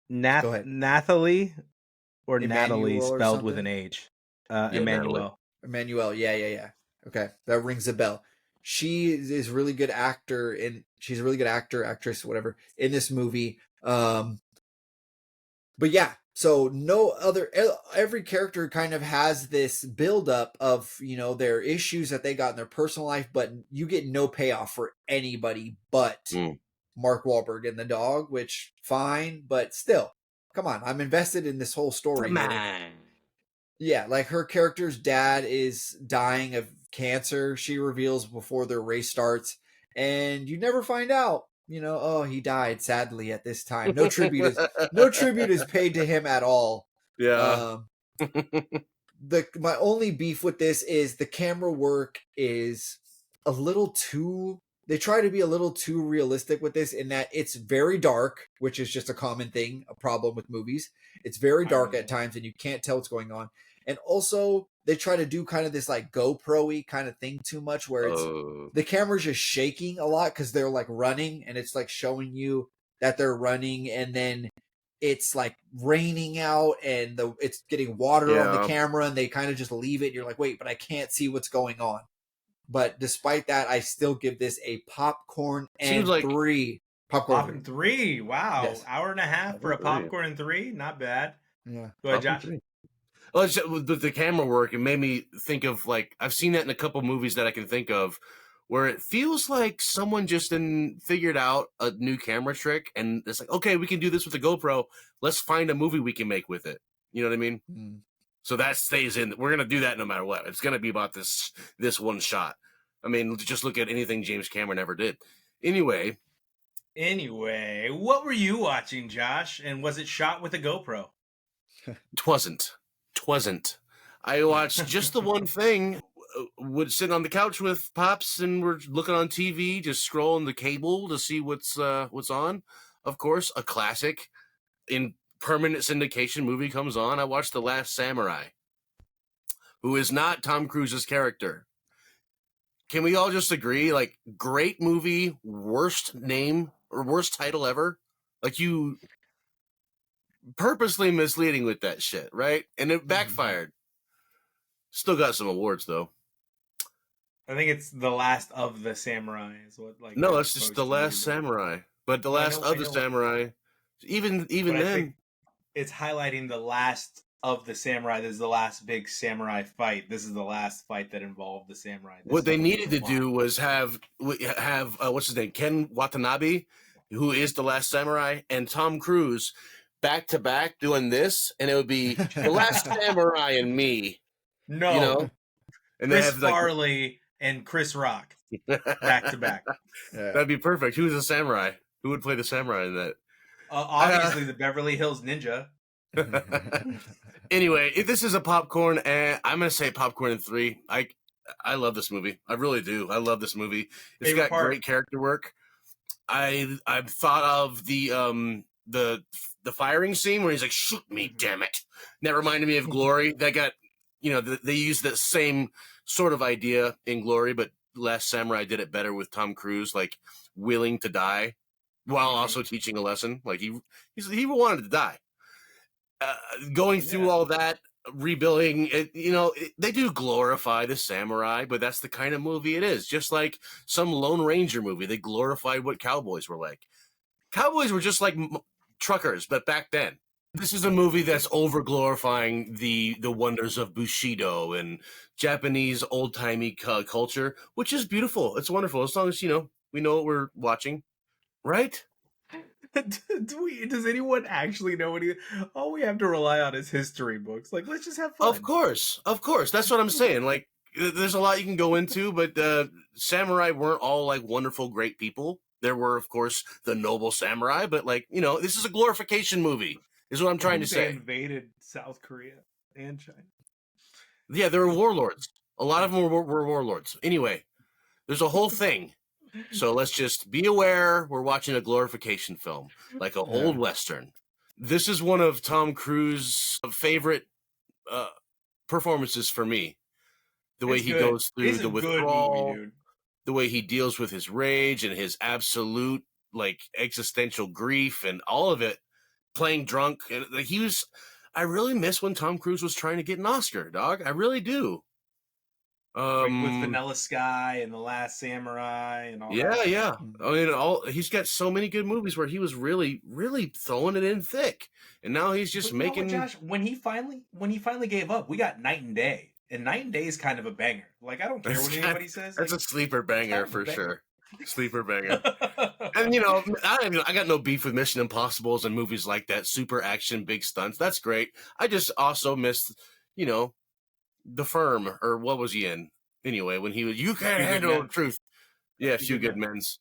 Nathalie or Natalie Emmanuel or spelled something? with an H. Yeah, Emmanuel. Emmanuel, yeah. Okay, that rings a bell. She is a really good actor, and she's a really good actress, whatever, in this movie. But yeah, so every character kind of has this buildup of, their issues that they got in their personal life, but you get no payoff for anybody but Mark Wahlberg and the dog, which fine, but still, come on, I'm invested in this whole story. Come on. Yeah, like her character's dad is dying of cancer, she reveals before their race starts, and you never find out, he died sadly at this time. No tribute is paid to him at all. Yeah. My only beef with this is the camera work is a little too, they try to be a little too realistic with this, in that it's very dark, which is just a common thing, a problem with movies. It's very dark at times and you can't tell what's going on. And also they try to do kind of this like GoPro-y kind of thing too much, where it's the camera's just shaking a lot because they're like running, and it's like showing you that they're running, and then it's like raining out and it's getting water on the camera, and they kind of just leave it. You're like, wait, but I can't see what's going on. But despite that, I still give this a popcorn and 3. Popcorn 3. Wow. Yes. Hour and a half for a popcorn and 3. Not bad. Yeah. Go ahead, Josh. Well, with the camera work, it made me think of, like, I've seen that in a couple movies that I can think of, where it feels like someone just figured out a new camera trick, and it's like, okay, we can do this with the GoPro. Let's find a movie we can make with it. You know what I mean? Mm. So that stays in. We're gonna do that no matter what. It's gonna be about this one shot. I mean, just look at anything James Cameron ever did. Anyway, what were you watching, Josh? And was it shot with a GoPro? Twasn't. I watched just the one thing. Would sit on the couch with Pops, and we're looking on TV, just scrolling the cable to see what's on. Of course, a classic in permanent syndication movie comes on. I watched The Last Samurai, who is not Tom Cruise's character. Can we all just agree? Like, great movie, worst name or worst title ever. Like, you purposely misleading with that shit, right? And it backfired. Still got some awards though. I think it's The Last of the Samurai is what, like. No, it's just The Last Samurai. But The Last of the Samurai, even then, it's highlighting The Last of the Samurai. This is the last big samurai fight. This is the last fight that involved the samurai. What they needed to do was have what's his name, Ken Watanabe, who is The Last Samurai, and Tom Cruise back to back doing this, and it would be The Last Samurai and me. No, you know, and Chris Farley and Chris Rock back to back. That'd be perfect. Who's a samurai? Who would play the samurai in that? Obviously, the Beverly Hills Ninja. Anyway, this is a popcorn, and I'm gonna say popcorn in 3. I love this movie. I really do. I love this movie. It's Favorite got part? great character work. I've thought of the firing scene where he's like, "Shoot me, damn it!" That reminded me of Glory. That got, they used the same sort of idea in Glory, but Last Samurai did it better with Tom Cruise, like willing to die while also teaching a lesson. Like he wanted to die. Going through all that, rebuilding it, they do glorify the samurai, but that's the kind of movie it is. Just like some Lone Ranger movie, they glorified what cowboys were like. Cowboys were just like truckers, but back then. This is a movie that's over glorifying the wonders of Bushido and Japanese old timey culture, which is beautiful. It's wonderful as long as we know what we're watching, right? Does anyone actually know any? All we have to rely on is history books. Like, let's just have fun. Of course. That's what I'm saying. Like, there's a lot you can go into, but samurai weren't all like wonderful, great people. There were, of course, the noble samurai, but like, this is a glorification movie, is what I'm trying to say. They invaded South Korea and China. Yeah, they were warlords. A lot of them were warlords. Anyway, there's a whole thing. So let's just be aware we're watching a glorification film, like an old Western. This is one of Tom Cruise's favorite performances for me. The way he goes through the withdrawal, movie, the way he deals with his rage and his absolute like existential grief and all of it, playing drunk. And like I really miss when Tom Cruise was trying to get an Oscar, dog. I really do. With Vanilla Sky and The Last Samurai and all that. Yeah. I mean, he's got so many good movies where he was really, really throwing it in thick, and now he's just making. Josh, when he finally gave up, we got Night and Day, and Night and Day is kind of a banger. Like, I don't care what anybody says. That's a sleeper banger for sure. Sleeper banger. And I got no beef with Mission Impossibles and movies like that. Super action, big stunts. That's great. I just also missed, The Firm, or what was he in? Anyway, when he was, you can't handle the truth. Yeah, Few Good Men's.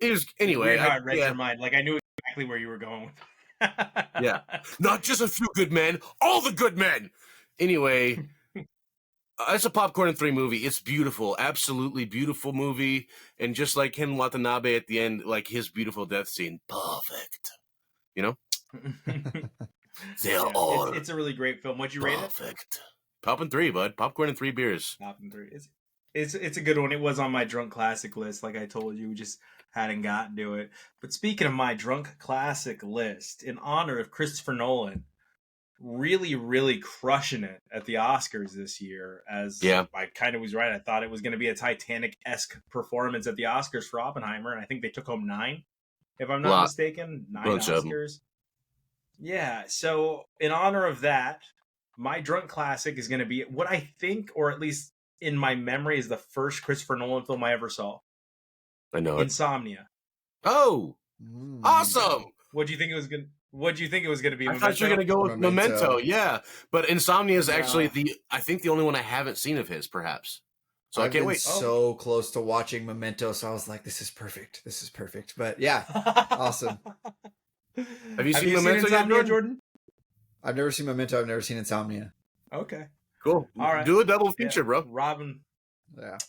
It was, anyway. I read your mind. Like, I knew exactly where you were going with Yeah. Not just a few good men, all the good men. Anyway, it's a popcorn in 3 movie. It's beautiful. Absolutely beautiful movie. And just like Ken Watanabe at the end, like his beautiful death scene. Perfect. It's a really great film. What'd you rate it? Perfect. Pop in 3, bud. Popcorn and 3 beers. Pop in 3. It's a good one. It was on my drunk classic list, like I told you. We just hadn't gotten to it. But speaking of my drunk classic list, in honor of Christopher Nolan, really, really crushing it at the Oscars this year. I kind of was right. I thought it was going to be a Titanic-esque performance at the Oscars for Oppenheimer, and I think they took home 9, if I'm not mistaken. 9 Oscars. Yeah, so in honor of that, my drunk classic is going to be what I think, or at least in my memory, is the first Christopher Nolan film I ever saw. I know it. Insomnia. Oh, awesome! What do you think it was going? What do you think it was going to be? I thought you were going to go with Memento. Yeah, but Insomnia is actually I think the only one I haven't seen of his, perhaps. So I can't wait. So close to watching Memento, so I was like, "This is perfect. This is perfect." But yeah, awesome. Have you seen Memento yet, Jordan? I've never seen Memento. I've never seen Insomnia. Okay. Cool. All right. Do a double feature, bro. Robin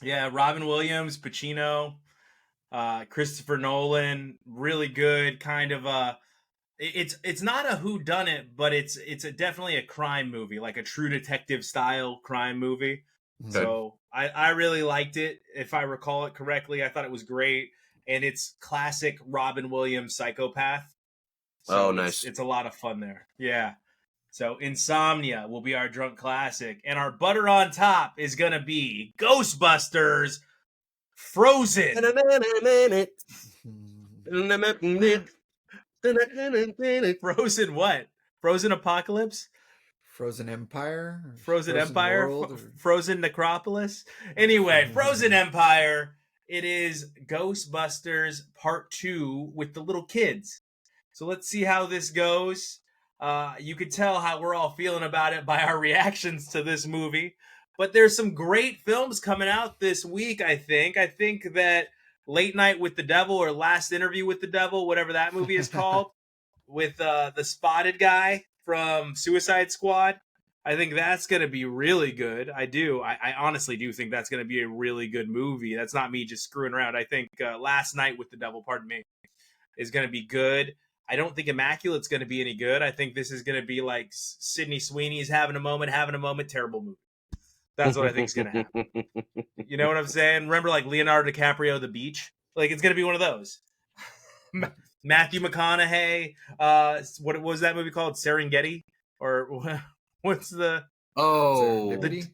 Williams, Pacino, Christopher Nolan, really good. Kind of it's not a whodunit, but it's definitely a crime movie, like a True Detective style crime movie. Okay. So I really liked it. If I recall it correctly, I thought it was great, and it's classic Robin Williams psychopath. So nice. It's a lot of fun there. Yeah. So Insomnia will be our drunk classic. And our butter on top is going to be Ghostbusters Frozen. Frozen what? Frozen Apocalypse? Frozen Empire? Frozen Empire? Frozen Necropolis? Anyway, Frozen Empire. It is Ghostbusters Part 2 with the little kids. So let's see how this goes. You could tell how we're all feeling about it by our reactions to this movie. But there's some great films coming out this week, I think. I think that Late Night with the Devil, or Last Interview with the Devil, whatever that movie is called, with the spotted guy from Suicide Squad. I think that's going to be really good. I do. I honestly do think that's going to be a really good movie. That's not me just screwing around. I think Last Night with the Devil, pardon me, is going to be good. I don't think Immaculate's going to be any good. I think this is going to be like Sydney Sweeney's having a moment, terrible movie. That's what I think is going to happen. You know what I'm saying? Remember like Leonardo DiCaprio, The Beach? Like it's going to be one of those. Matthew McConaughey, what was that movie called? Serengeti? Or what's the... Serendipity?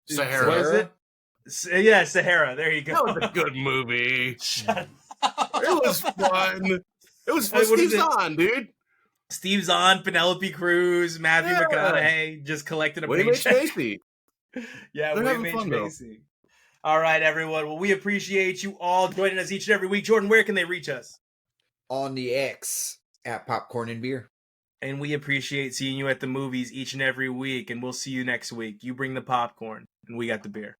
Sahara. What is it? Yeah, Sahara. There you go. That was a good movie. Shut It was fun. It was fun. Hey, what is Steve it? Zahn, dude. Steve Zahn, Penelope Cruz, Matthew Yeah. McConaughey just collected a William H. paycheck. Macy. Yeah, They're William having H. fun, though. Macy. All right, everyone. Well, we appreciate you all joining us each and every week. Jordan, where can they reach us? On the X at Popcorn and Beer. And we appreciate seeing you at the movies each and every week. And we'll see you next week. You bring the popcorn, and we got the beer.